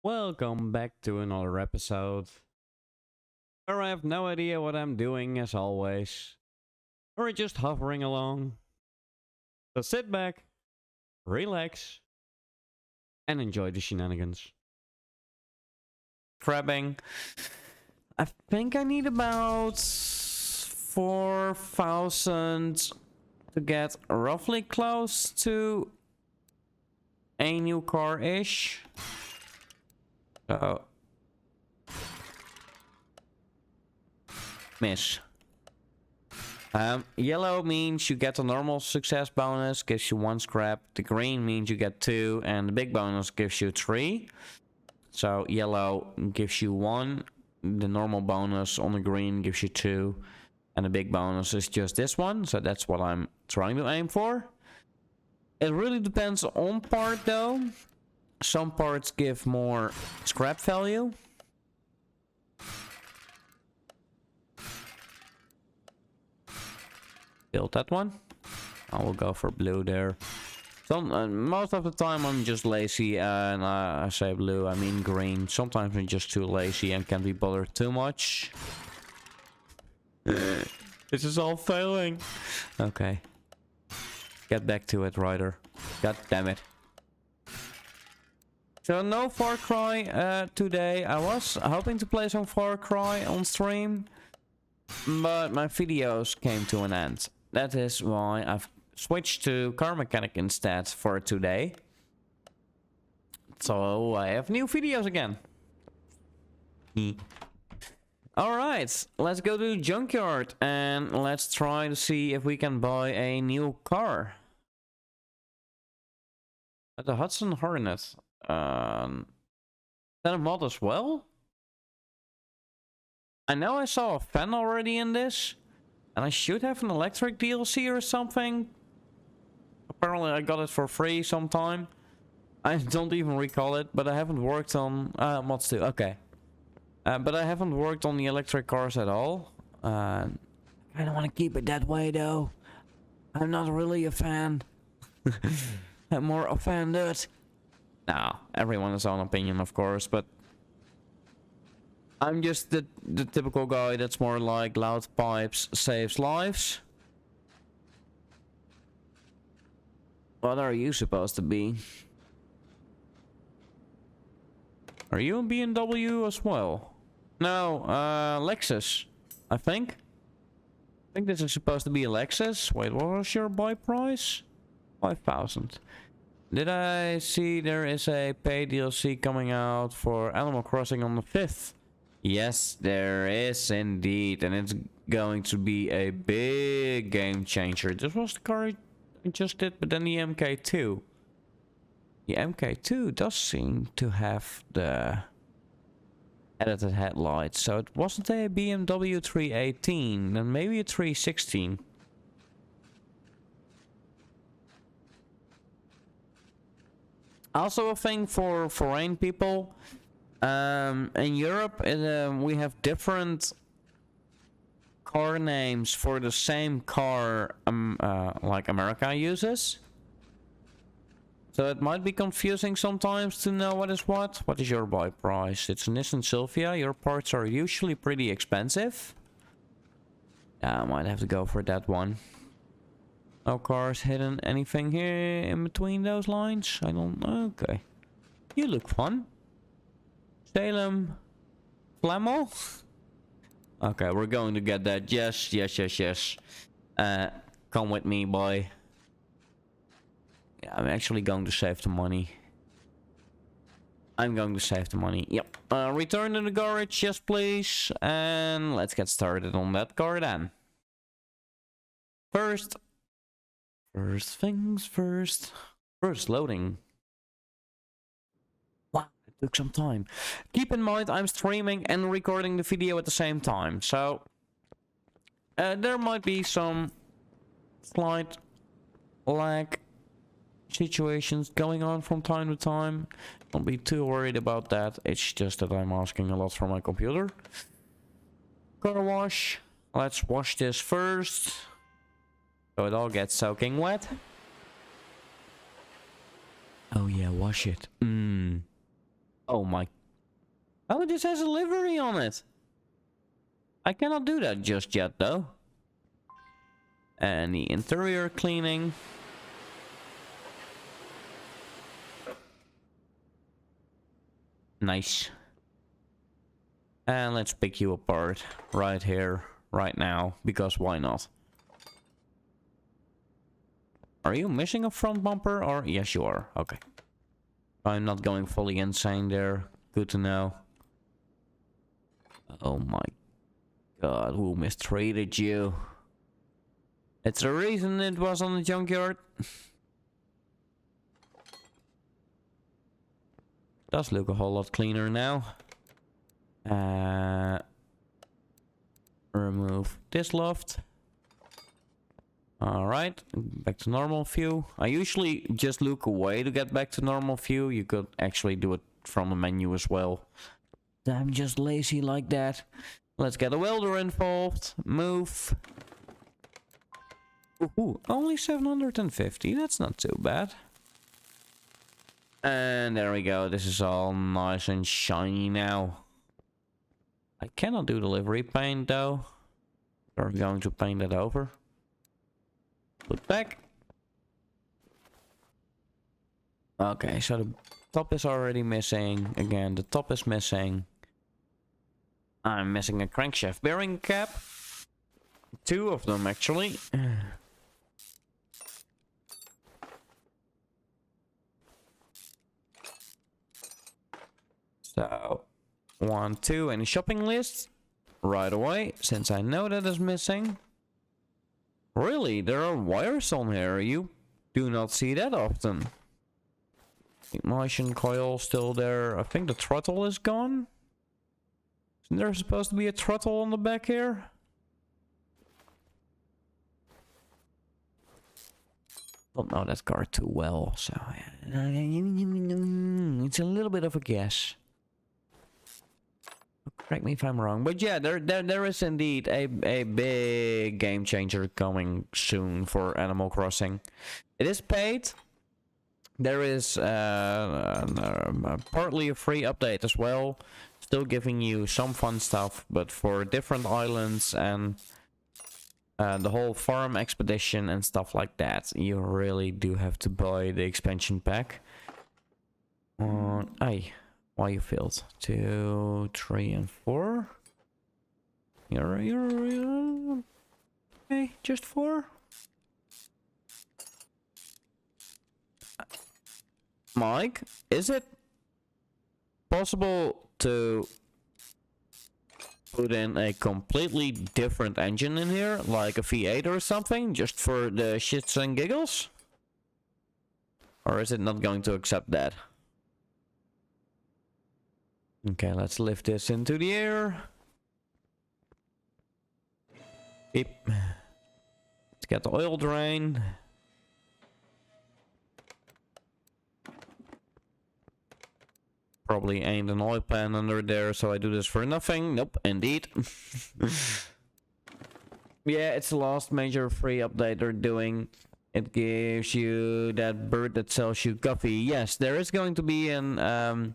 Welcome back to another episode where I have no idea what I'm doing as always. Or just hovering along. So sit back, relax, and enjoy the shenanigans. Crabbing. I think I need about 4,000 to get roughly close to a new car-ish. So miss. Yellow means you get a normal success bonus, gives you 1 scrap. The green means you get 2, and the big bonus gives you 3. So yellow gives you 1, the normal bonus on the green gives you 2, and the big bonus is just this one. So that's what I'm trying to aim for. It really depends on part though. Some parts give more scrap value. Build that one. I will go for blue there. Most of the time I'm just lazy, and I say blue, I mean green. Sometimes I'm just too lazy and can't be bothered too much. This is all failing. Okay. Get back to it, Ryder. God damn it. So no Far Cry today. I was hoping to play some Far Cry on stream, but my videos came to an end. That is why I've switched to car mechanic instead for today. So I have new videos again. Alright, let's go to the junkyard and let's try to see if we can buy a new car. The Hudson Hornet. Is that a mod as well? I know I saw a fan already in this. And I should have an electric DLC or something. Apparently I got it for free sometime. I don't even recall it, but I haven't worked on mods too. Okay. But I haven't worked on the electric cars at all. I don't want to keep it that way though. I'm not really a fan. I'm more offended. No, everyone has his own opinion, of course, but I'm just the typical guy that's more like loud pipes saves lives. What are you supposed to be? Are you a BMW as well? No, Lexus, I think. I think this is supposed to be a Lexus. Wait, what was your buy price? 5,000. Did I see there is a paid DLC coming out for Animal Crossing on the 5th? Yes, there is indeed, and it's going to be a big game changer. This was the car I just did, but then the MK2. The MK2 does seem to have the edited headlights, so it wasn't a BMW 318, then maybe a 316. Also a thing for foreign people. In Europe, we have different car names for the same car like America uses. So it might be confusing sometimes to know what is what. What is your buy price? It's a Nissan Silvia. Your parts are usually pretty expensive. I might have to go for that one. No cars hidden. Anything here in between those lines? I don't know. Okay. You look fun. Salem. Flamel? Okay, we're going to get that. Yes, yes, yes, yes. Come with me, boy. Yeah, I'm actually going to save the money. I'm going to save the money. Yep. Return to the garage, yes, please. And let's get started on that car then. First things first. First loading. Wow, it took some time. Keep in mind, I'm streaming and recording the video at the same time. So, there might be some slight lag situations going on from time to time. Don't be too worried about that. It's just that I'm asking a lot from my computer. Car wash. Let's wash this first, so it all gets soaking wet. Oh yeah, wash it. Oh my. Oh, this has a livery on it. I cannot do that just yet, though. And the interior cleaning. Nice. And let's pick you apart right here, right now, because why not? Are you missing a front bumper, or yes you are? Okay. I'm not going fully insane there. Good to know. Oh my god, who mistreated you? It's the reason it was on the junkyard. Does look a whole lot cleaner now. Remove this loft. Alright, back to normal view. I usually just look away to get back to normal view. You could actually do it from the menu as well. I'm just lazy like that. Let's get a welder involved. Move. Ooh, only 750. That's not too bad. And there we go. This is all nice and shiny now. I cannot do the livery paint though. We're going to paint it over. Put back. Okay, so the top is already missing. Again, the top is missing. I'm missing a crankshaft bearing cap. 2 of them actually. So 1, 2, any shopping list? Right away, since I know that is missing. Really, there are wires on here. You do not see that often. Ignition coil still there. I think the throttle is gone. Isn't there supposed to be a throttle on the back here? Don't know that car too well, so it's a little bit of a guess. Correct me if I'm wrong, but yeah, there is indeed a big game changer coming soon for Animal Crossing. It is paid. There is partly a free update as well, still giving you some fun stuff, but for different islands and the whole farm expedition and stuff like that, you really do have to buy the expansion pack. Aye. Why you failed? 2, 3, and 4. You're okay, just 4. Mike, is it possible to put in a completely different engine in here, like a V8 or something, just for the shits and giggles? Or is it not going to accept that? Okay, let's lift this into the air. Beep. Let's get the oil drain. Probably ain't an oil pan under there, so I do this for nothing. Nope, indeed. Yeah, it's the last major free update they're doing. It gives you that bird that sells you coffee. Yes, there is going to be an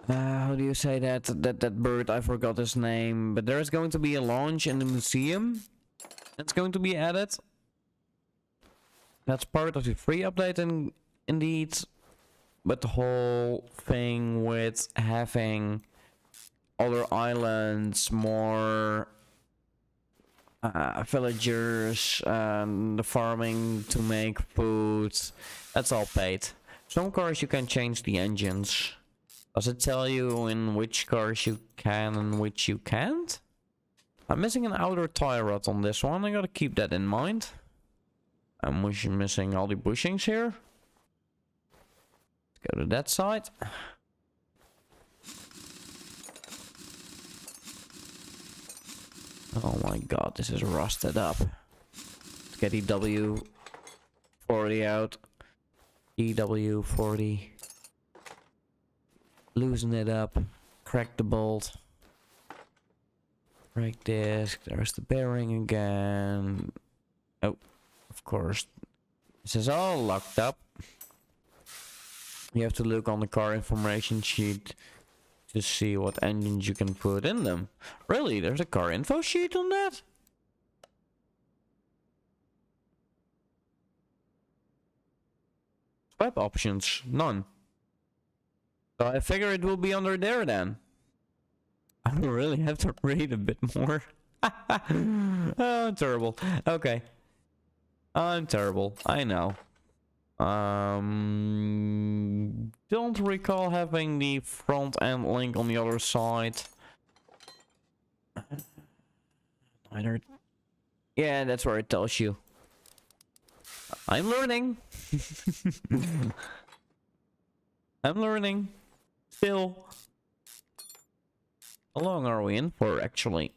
how do you say that bird? I forgot his name. But there is going to be a launch in the museum. It's going to be added. That's part of the free update, indeed. But the whole thing with having other islands, more villagers, the farming to make food, that's all paid. Some cars you can change the engines. Does it tell you in which cars you can and which you can't? I'm missing an outer tie rod on this one. I gotta keep that in mind. I'm missing all the bushings here. Let's go to that side. Oh my god, this is rusted up. Let's get EW40 out. EW40. Loosen it up. Crack the bolt. Break this. There's the bearing again. Oh, of course. This is all locked up. You have to look on the car information sheet to see what engines you can put in them. Really? There's a car info sheet on that? Web options, none. So I figure it will be under there then. I really have to read a bit more. Oh, I'm terrible. Okay. I'm terrible. I know. Don't recall having the front end link on the other side. Either. Yeah, that's where it tells you. I'm learning. I'm learning. Still. How long are we in for, actually?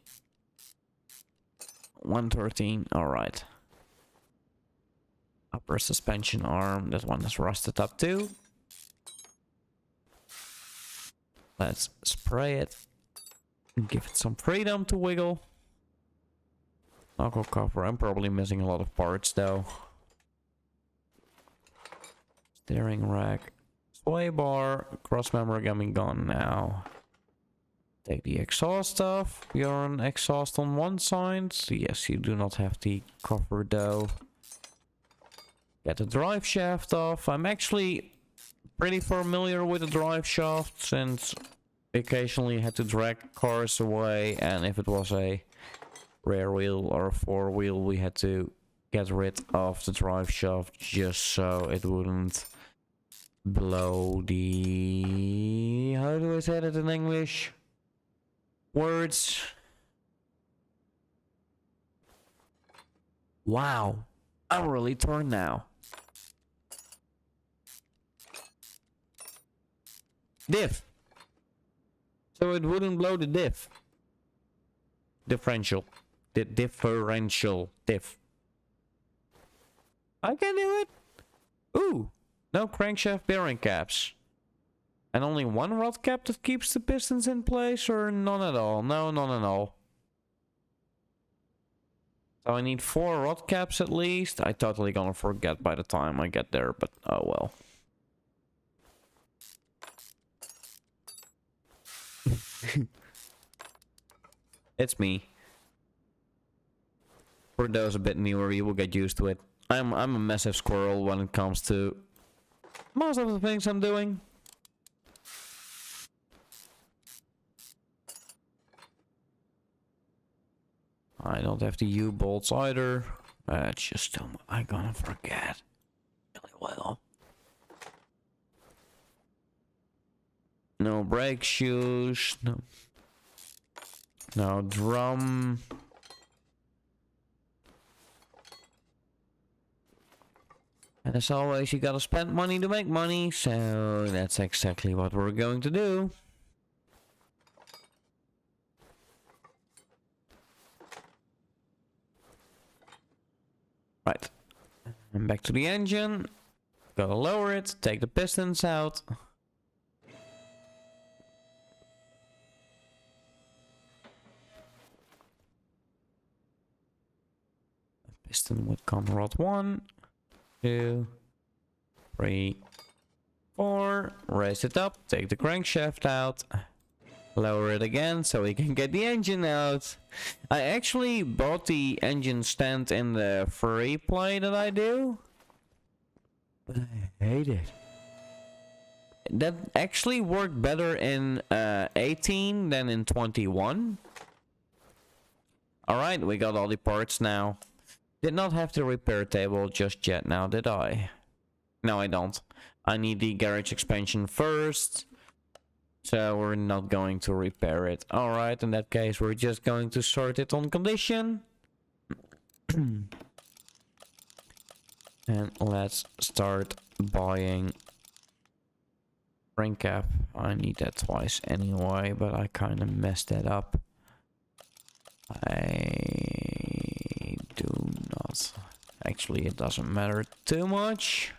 113. Alright. Upper suspension arm. That one is rusted up too. Let's spray it. And give it some freedom to wiggle. Knuckle cover. I'm probably missing a lot of parts though. Steering rack. Sway bar. Cross member coming gone now. Take the exhaust off. You're on exhaust on one side. Yes, you do not have the cover though. Get the drive shaft off. I'm actually pretty familiar with the drive shaft since occasionally had to drag cars away, and if it was a rear wheel or a four wheel, we had to get rid of the drive shaft just so it wouldn't blow the... how do I say that in English? Words. Wow. I'm really torn now. Diff. So it wouldn't blow the diff. Differential. The differential. Diff. I can do it. Ooh. No crankshaft bearing caps. And only one rod cap that keeps the pistons in place, or none at all? No, none at all. So I need 4 rod caps at least. I totally gonna forget by the time I get there, but oh well. It's me. For those a bit newer, you will get used to it. I'm a massive squirrel when it comes to most of the things I'm doing. I don't have the U-bolts either. That's just too much. I'm gonna forget. Really well. No brake shoes. No. No drum. And as always, you gotta spend money to make money. So that's exactly what we're going to do. Right. And back to the engine. Gotta lower it, take the pistons out. Piston would come rod 1, 2, 3, 4. Raise it up, take the crankshaft out. Lower it again so we can get the engine out. I actually bought the engine stand in the free play that I do. But I hate it. That actually worked better in 18 than in 21. Alright, we got all the parts now. Did not have the repair table just yet now, did I? No, I don't. I need the garage expansion first. So we're not going to repair it. Alright, in that case we're just going to sort it on condition. And let's start buying spring cap. I need that twice anyway, but I kind of messed that up. I do not. Actually, it doesn't matter too much.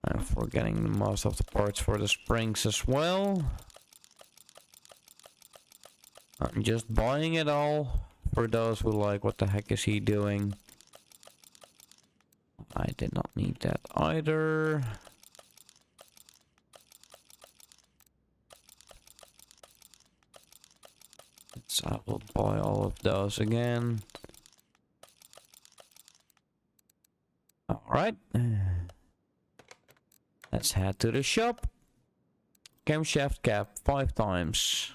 I'm forgetting most of the parts for the springs as well. I'm just buying it all for those who like, what the heck is he doing? I did not need that either. parts. I will buy all of those again. Alright. Let's head to the shop. Camshaft cap 5 times.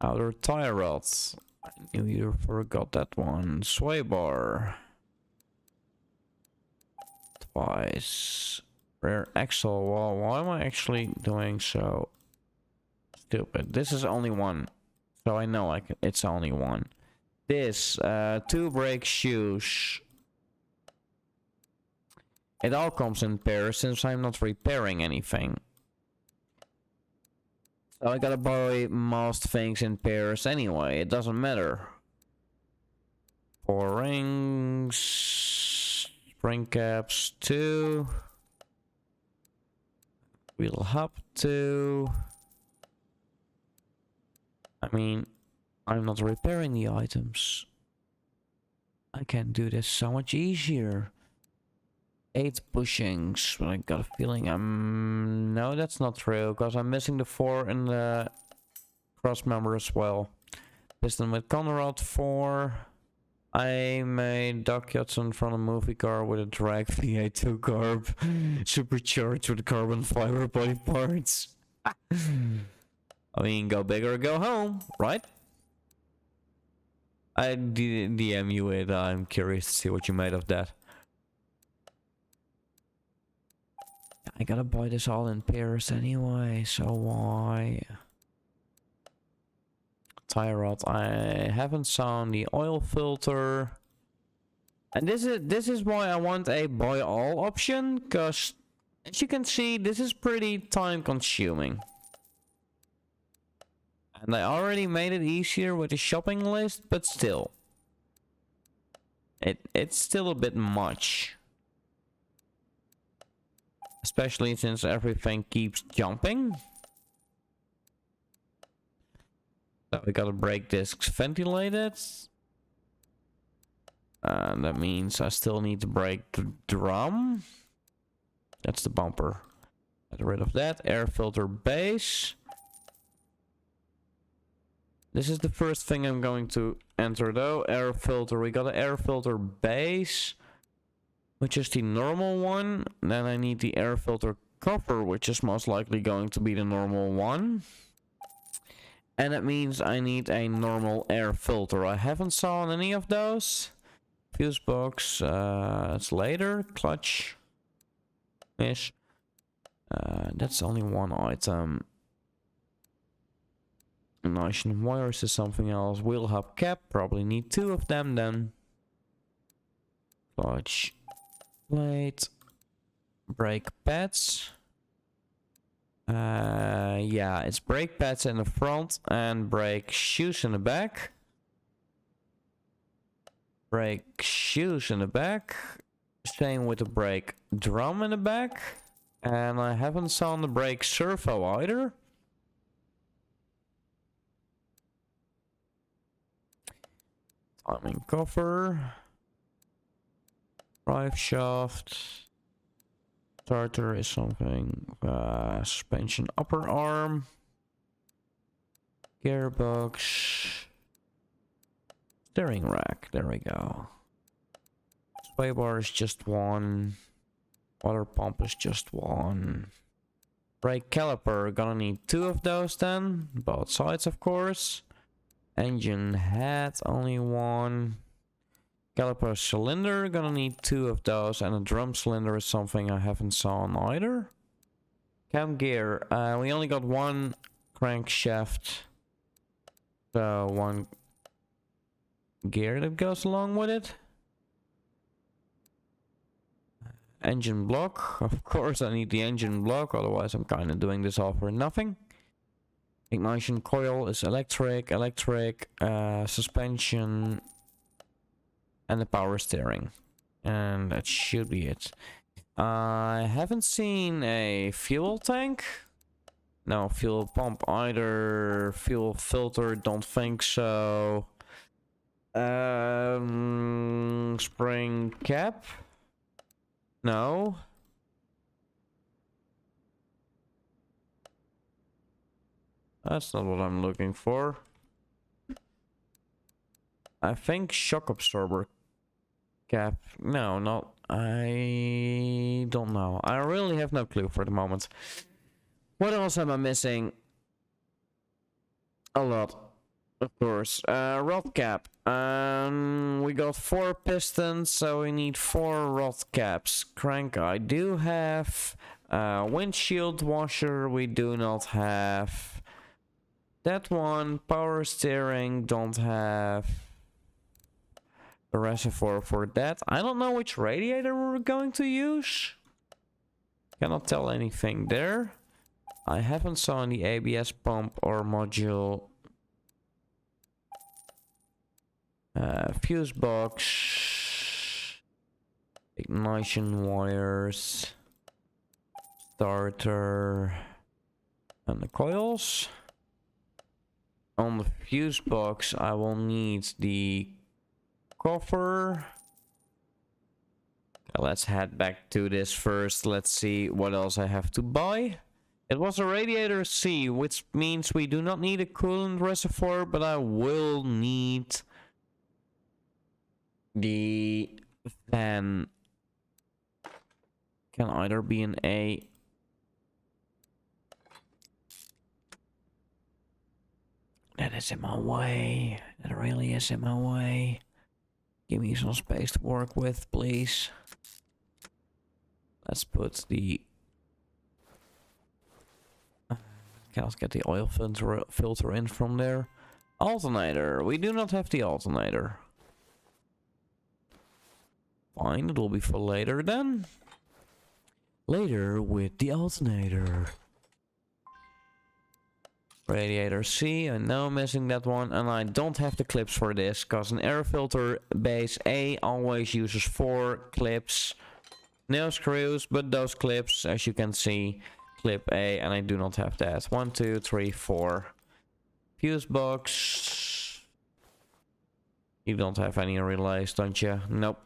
Outer tire rods. I knew you forgot that one. Sway bar. Twice. Rear axle. Well, why am I actually doing so stupid? This is only one. So I know it's only one. This, 2 brake shoes. It all comes in pairs since I'm not repairing anything. So I gotta buy most things in pairs anyway. It doesn't matter. 4 rings. Spring caps 2. Wheel hub 2. I mean, I'm not repairing the items. I can do this so much easier. 8 bushings, but I got a feeling no, that's not true, because I'm missing the 4 in the cross member as well. Piston with Conrad 4. I made Doc Hudson from a movie car with a drag V8 carb, supercharged with carbon fiber body parts. I mean, go big or go home, right? I DM you it. I'm curious to see what you made of that. I gotta buy this all in pairs anyway, so why? Tire rod. I haven't found the oil filter. And this is why I want a buy all option, because as you can see, this is pretty time consuming. And I already made it easier with the shopping list, but still. It's still a bit much. Especially since everything keeps jumping. So we gotta brake discs ventilated. That means I still need to brake the drum. That's the bumper. Get rid of that. Air filter base. This is the first thing I'm going to enter though. Air filter. We got an air filter base, which is the normal one. Then I need the air filter cover, which is most likely going to be the normal one. And that means I need a normal air filter. I haven't saw any of those. Fuse box, it's later. Clutch. Ish. That's only one item. Ignition wires is something else. Wheel hub cap, probably need 2 of them then. Clutch. Plate. Brake pads. Yeah, it's brake pads in the front and brake shoes in the back. Brake shoes in the back. Same with the brake drum in the back. And I haven't seen the brake servo either. Timing cover. Drive shaft. Starter is something. Suspension upper arm. Gearbox. Steering rack. There we go. Sway bar is just 1. Water pump is just 1. Brake caliper. Gonna need 2 of those then. Both sides, of course. Engine head. Only 1. Caliper cylinder, gonna need 2 of those, and a drum cylinder is something I haven't saw either. Cam gear, we only got 1 crankshaft, so 1 gear that goes along with it. Engine block, of course I need the engine block, otherwise I'm kind of doing this all for nothing. Ignition coil is electric, suspension, and the power steering. And that should be it. I haven't seen a fuel tank. No fuel pump either. Fuel filter, don't think so. Spring cap? No. That's not what I'm looking for. I think shock absorber cap. No, not. I don't know. I really have no clue for the moment. What else am I missing? A lot, of course. Rod cap. We got 4 pistons, so we need 4 rod caps. Crank I do have. Windshield washer we do not have. That one. Power steering don't have. The reservoir for that. I don't know which radiator we're going to use. Cannot tell anything there. I haven't saw any ABS pump or module. Fuse box. Ignition wires. Starter. And the coils. On the fuse box I will need the coffer. Let's head back to this first. Let's see what else I have to buy. It was a Radiator C, which means we do not need a coolant reservoir, but I will need the fan. Can either be an A. That is in my way. That really is in my way. Give me some space to work with, please. Let's put the... Can I get the oil filter in from there? Alternator. We do not have the alternator. Fine, it will be for later then. Later with the alternator. Radiator C, I know I'm missing that one, and I don't have the clips for this, because an air filter base A always uses 4 clips. No screws, but those clips, as you can see, clip A, and I do not have that. 1, 2, 3, 4. Fuse box. You don't have any relays, don't you? Nope.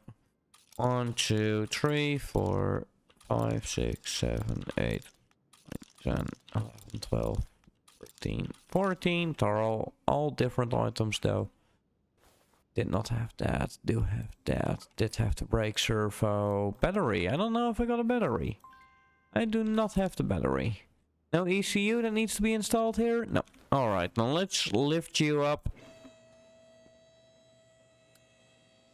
1, 2, 3, 4, 5, 6, 7, 8, 9, 10, 11, 12. 13, 14, they're all different items though. Did not have that, do have that, did have the brake servo. Battery, I don't know if I got a battery. I do not have the battery. No ECU that needs to be installed here? No. Alright, now let's lift you up.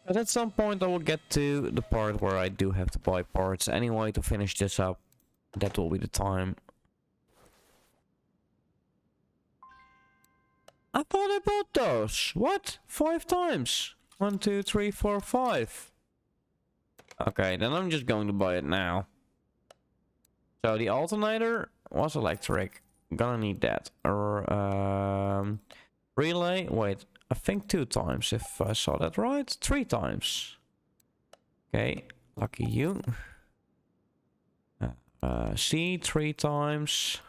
But at some point I will get to the part where I do have to buy parts anyway to finish this up. That will be the time. I thought I bought those. What? 5 times. 1, 2, 3, 4, 5. Okay, then I'm just going to buy it now. So the alternator was electric. Gonna need that. Or relay. Wait, I think 2 times if I saw that right. 3 times. Okay, lucky you. C 3 times.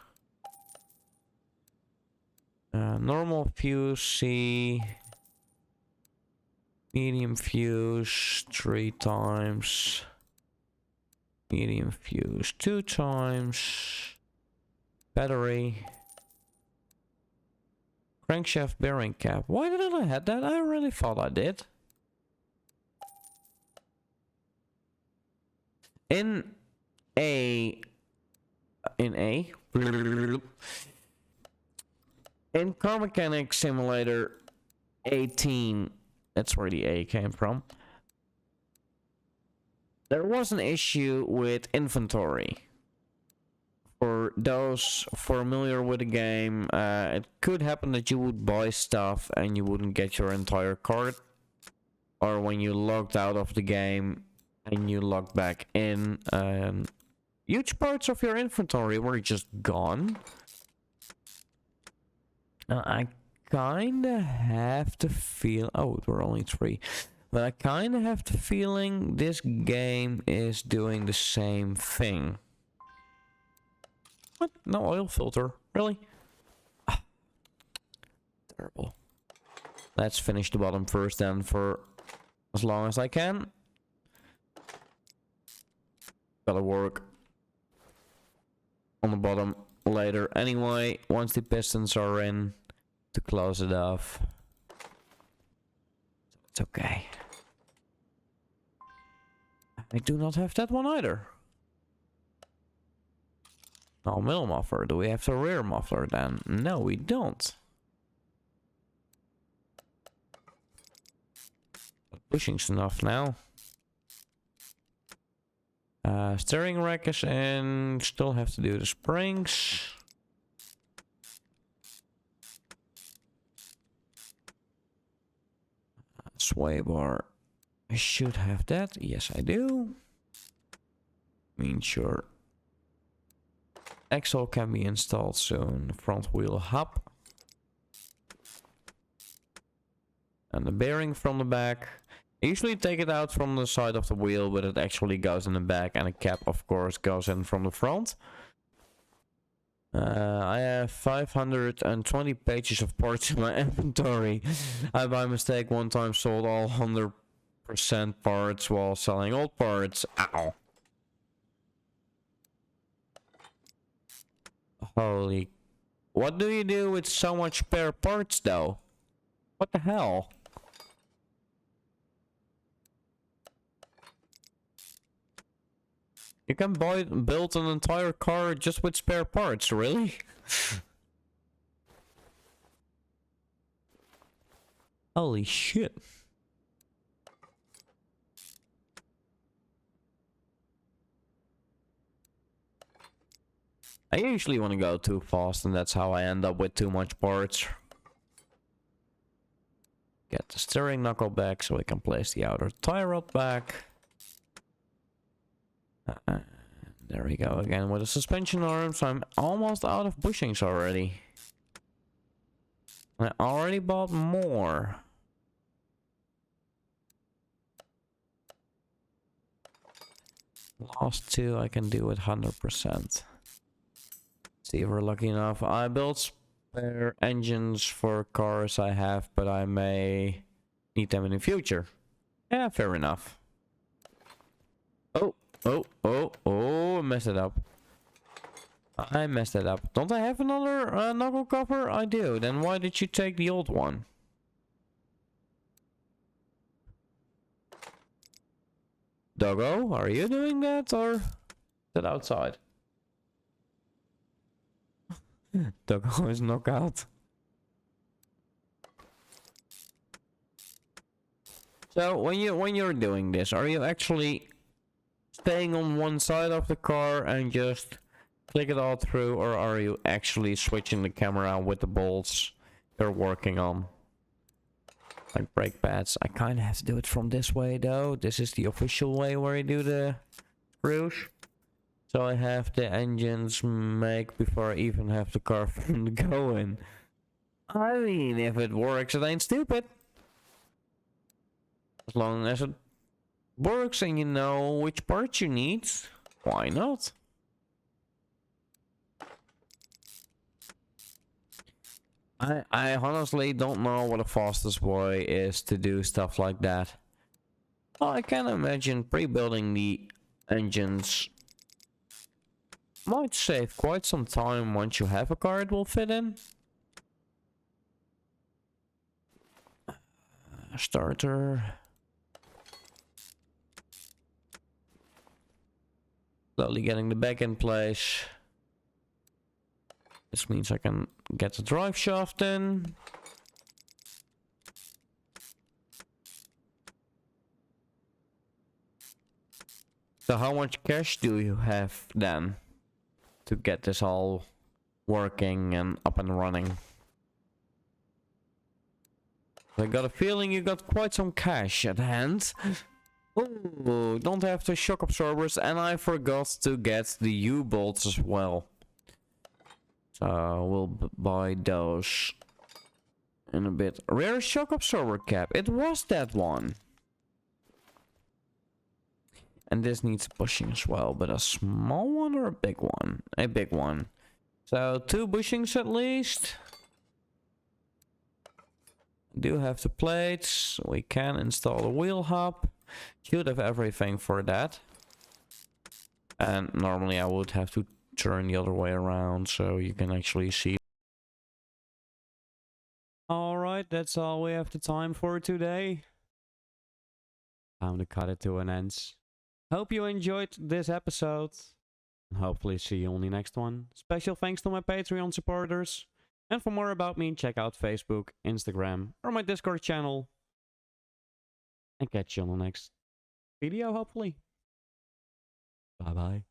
Normal fuse C. Medium fuse 3 times. Medium fuse 2 times. Battery. Crankshaft bearing cap. Why didn't I have that? I really thought I did. In Car Mechanic Simulator 18, that's where the A came from, there was an issue with inventory. For those familiar with the game, it could happen that you would buy stuff and you wouldn't get your entire cart. Or when you logged out of the game and you logged back in, huge parts of your inventory were just gone. I kinda have the feel... Oh, there were only 3. But I kinda have the feeling this game is doing the same thing. What? No oil filter? Really? Ah, terrible. Let's finish the bottom first then for as long as I can. Gotta work on the bottom later anyway, once the pistons are in, to close it off. It's okay. I do not have that one either. No, middle muffler. Do we have the rear muffler then? No, we don't. Bushing's enough now. Steering rack is in. Still have to do the springs. Sway bar. I should have that. Yes, I do. Means sure. Axle can be installed soon. Front wheel hub. And the bearing from the back. I usually take it out from the side of the wheel, but it actually goes in the back, and the cap, of course, goes in from the front. I have 520 pages of parts in my inventory. I by mistake one time sold all 100% parts while selling old parts. Ow. Holy. What do you do with so much spare parts though? What the hell? You can build an entire car just with spare parts, really? Holy shit. I usually want to go too fast, and that's how I end up with too much parts. Get the steering knuckle back so we can place the outer tie rod back. There we go again with the suspension arms. I'm almost out of bushings already. I already bought more. Last two I can do with 100%. See if we're lucky enough. I built spare engines for cars I have, but I may need them in the future. Yeah, fair enough. Oh, I messed it up. I messed it up. Don't I have another knuckle cover? I do. Then why did you take the old one? Doggo, are you doing that or is that outside? Doggo is knocked out. So when you're doing this, are you actually staying on one side of the car and just click it all through, or are you actually switching the camera with the bolts you're working on? Like brake pads. I kind of have to do it from this way though. This is the official way where you do the screws. So I have the engines make before I even have the car going. I mean, if it works, it ain't stupid. As long as it works and you know which parts you need, why not? I honestly don't know what the fastest way is to do stuff like that. Well, I can imagine pre-building the engines might save quite some time once you have a car it will fit in. Starter. Slowly getting the back in place. This means I can get the drive shaft in. So how much cash do you have then to get this all working and up and running? I got a feeling you got quite some cash at hand. Oh, don't have the shock absorbers, and I forgot to get the U-bolts as well. So we'll buy those in a bit. Rear shock absorber cap. It was that one. And this needs bushing as well, but a small one or a big one? A big one. So 2 bushings at least. Do have the plates. We can install the wheel hub. Should have everything for that. And normally I would have to turn the other way around so you can actually see. Alright, that's all we have the time for today. Time to cut it to an end. Hope you enjoyed this episode. And hopefully see you on the next one. Special thanks to my Patreon supporters. And for more about me, check out Facebook, Instagram, or my Discord channel. And catch you on the next video, hopefully. Bye bye.